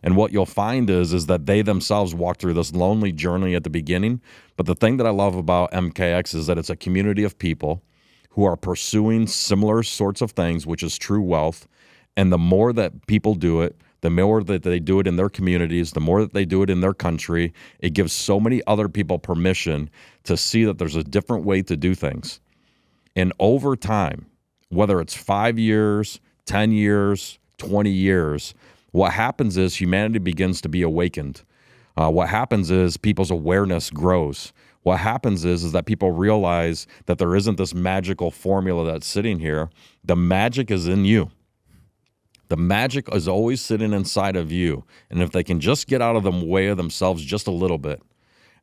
And what you'll find is that they themselves walk through this lonely journey at the beginning. But the thing that I love about MKX is that it's a community of people who are pursuing similar sorts of things, which is true wealth. And the more that people do it, the more that they do it in their communities, the more that they do it in their country, it gives so many other people permission to see that there's a different way to do things. And over time, whether it's 5 years, 10 years, 20 years, what happens is humanity begins to be awakened. What happens is people's awareness grows. What happens is that people realize that there isn't this magical formula that's sitting here. The magic is in you. The magic is always sitting inside of you. And if they can just get out of the way of themselves just a little bit,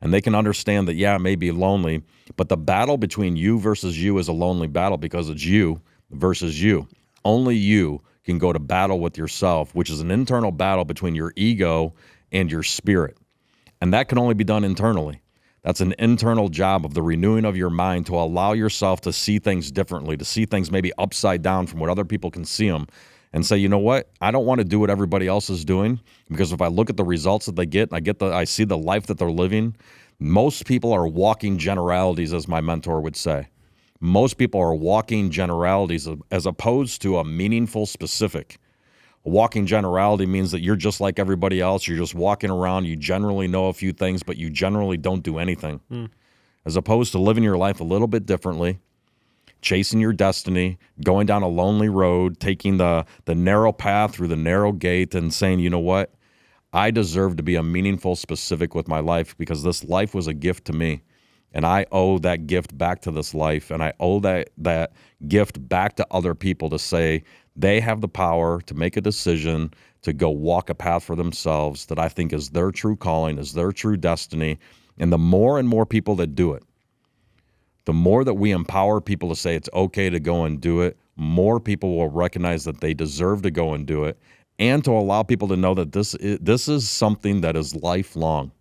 and they can understand that, yeah, it may be lonely, but the battle between you versus you is a lonely battle because it's you versus you. Only you can go to battle with yourself, which is an internal battle between your ego and your spirit. And that can only be done internally. That's an internal job of the renewing of your mind to allow yourself to see things differently, to see things maybe upside down from what other people can see them, and say, you know what? I don't want to do what everybody else is doing, because if I look at the results that they get, and I see the life that they're living, most people are walking generalities, as my mentor would say. Most people are walking generalities as opposed to a meaningful specific. A walking generality means that you're just like everybody else. You're just walking around. You generally know a few things, but you generally don't do anything. As opposed to living your life a little bit differently, chasing your destiny, going down a lonely road, taking the narrow path through the narrow gate and saying, you know what? I deserve to be a meaningful specific with my life because this life was a gift to me. And I owe that gift back to this life. And I owe that gift back to other people to say they have the power to make a decision to go walk a path for themselves that I think is their true calling, is their true destiny. And the more and more people that do it, the more that we empower people to say it's okay to go and do it, more people will recognize that they deserve to go and do it, and to allow people to know that this is something that is lifelong.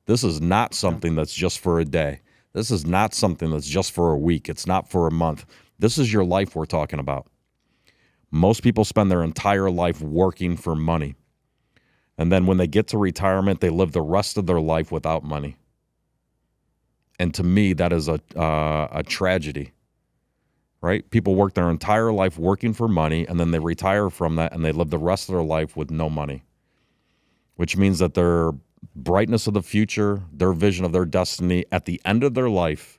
This is not something that's just for a day. This is not something that's just for a week. It's not for a month. This is your life we're talking about. Most people spend their entire life working for money. And then when they get to retirement, they live the rest of their life without money. And to me, that is a tragedy, right? People work their entire life working for money, and then they retire from that, and they live the rest of their life with no money, which means that their brightness of the future, their vision of their destiny at the end of their life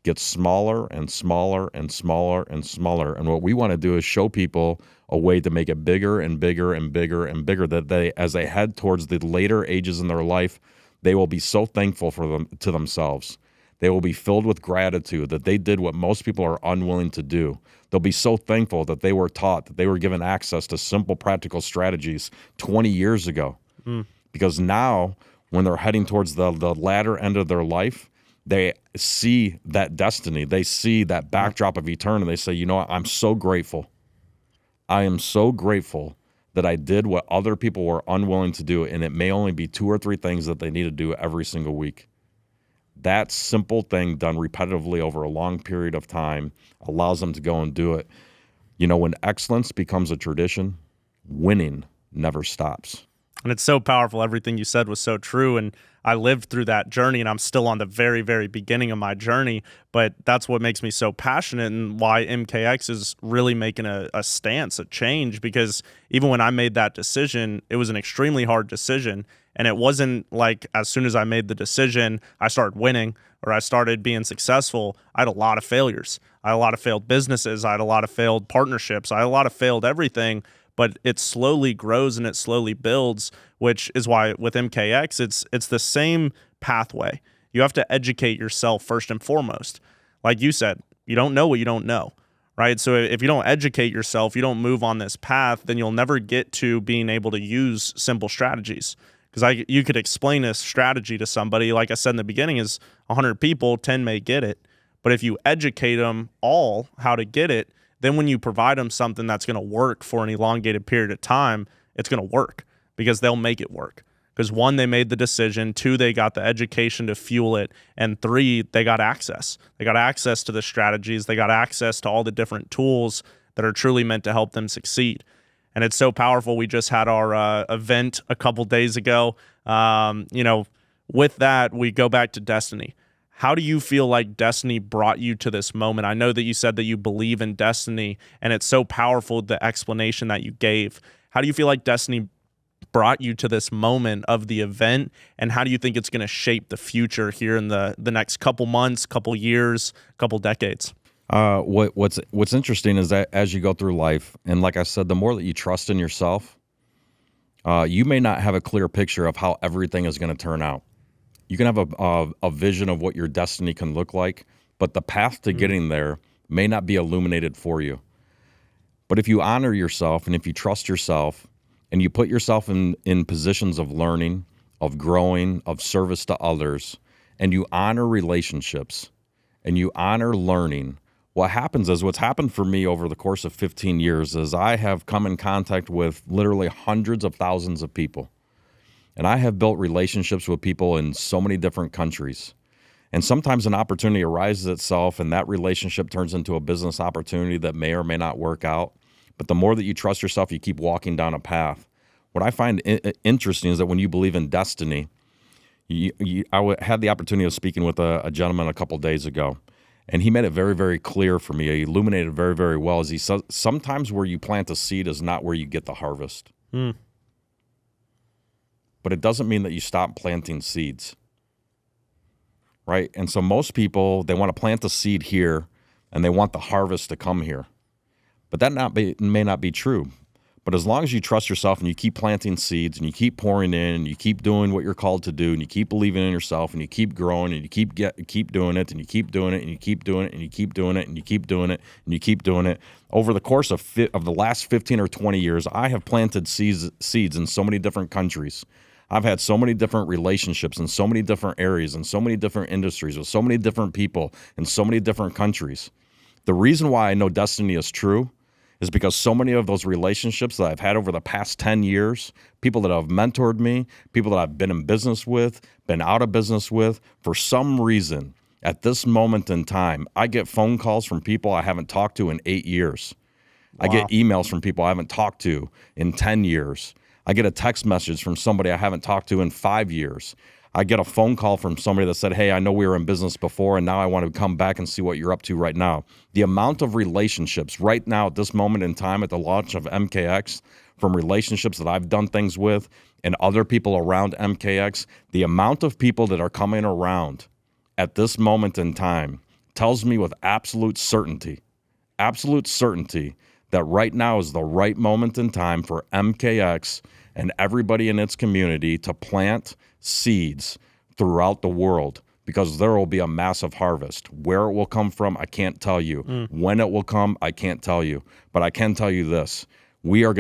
gets smaller and smaller and smaller and smaller. And what we want to do is show people a way to make it bigger and bigger and bigger and bigger, that they, as they head towards the later ages in their life, they will be so thankful to themselves. They will be filled with gratitude that they did what most people are unwilling to do. They'll be so thankful that they were taught, that they were given access to simple, practical strategies 20 years ago. Because now, when they're heading towards the latter end of their life, they see that destiny. They see that backdrop of eternity. They say, you know what? I'm so grateful. I am so grateful that I did what other people were unwilling to do, and it may only be 2 or 3 things that they need to do every single week. That simple thing done repetitively over a long period of time allows them to go and do it. You know, when excellence becomes a tradition, winning never stops. And it's so powerful. Everything you said was so true. And I lived through that journey, and I'm still on the very, very beginning of my journey. But that's what makes me so passionate, and why MKX is really making a stance, a change. Because even when I made that decision, it was an extremely hard decision. And it wasn't like as soon as I made the decision, I started winning or I started being successful. I had a lot of failures. I had a lot of failed businesses. I had a lot of failed partnerships. I had a lot of failed everything. But it slowly grows and it slowly builds, which is why with MKX, it's the same pathway. You have to educate yourself first and foremost. Like you said, you don't know what you don't know, right? So if you don't educate yourself, you don't move on this path, then you'll never get to being able to use simple strategies. Because you could explain a strategy to somebody, like I said in the beginning, is 100 people, 10 may get it. But if you educate them all how to get it, then when you provide them something that's going to work for an elongated period of time, it's going to work because they'll make it work. Because 1, they made the decision, 2, they got the education to fuel it, and 3, they got access. They got access to the strategies. They got access to all the different tools that are truly meant to help them succeed. and it's so powerful. We just had our event a couple days ago. With that, we go back to destiny. How do you feel like destiny brought you to this moment? I know that you said that you believe in destiny, and it's so powerful, the explanation that you gave. How do you feel like destiny brought you to this moment of the event, and how do you think it's going to shape the future here in the next couple months, couple years, couple decades? What's interesting is that as you go through life, and like I said, the more that you trust in yourself, you may not have a clear picture of how everything is going to turn out. You can have a vision of what your destiny can look like, but the path to getting there may not be illuminated for you. But if you honor yourself and if you trust yourself and you put yourself in positions of learning, of growing, of service to others, and you honor relationships and you honor learning, what happens is what's happened for me over the course of 15 years is I have come in contact with literally hundreds of thousands of people. And I have built relationships with people in so many different countries. And sometimes an opportunity arises itself and that relationship turns into a business opportunity that may or may not work out. But the more that you trust yourself, you keep walking down a path. What I find interesting is that when you believe in destiny, I had the opportunity of speaking with a gentleman a couple days ago. And he made it very, very clear for me. He illuminated very, very well. As he said, sometimes where you plant a seed is not where you get the harvest. But it doesn't mean that you stop planting seeds, right? And so most people, they want to plant the seed here and they want the harvest to come here. But that may not be true. But as long as you trust yourself and you keep planting seeds and you keep pouring in and you keep doing what you're called to do and you keep believing in yourself and you keep growing and you keep doing it and you keep doing it and you keep doing it and you keep doing it and you keep doing it and you keep doing it. Over the course of the last 15 or 20 years, I have planted seeds in so many different countries. I've had so many different relationships in so many different areas and so many different industries with so many different people in so many different countries. The reason why I know destiny is true is because so many of those relationships that I've had over the past 10 years, people that have mentored me, people that I've been in business with, been out of business with, for some reason, at this moment in time, I get phone calls from people I haven't talked to in 8 years. Wow. I get emails from people I haven't talked to in 10 years. I get a text message from somebody I haven't talked to in 5 years. I get a phone call from somebody that said, hey, I know we were in business before and now I want to come back and see what you're up to right now. The amount of relationships right now at this moment in time at the launch of MKX, from relationships that I've done things with and other people around MKX, the amount of people that are coming around at this moment in time tells me with absolute certainty that right now is the right moment in time for MKX and everybody in its community to plant seeds throughout the world, because there will be a massive harvest. Where it will come from, I can't tell you. When it will come, I can't tell you. But I can tell you this: we are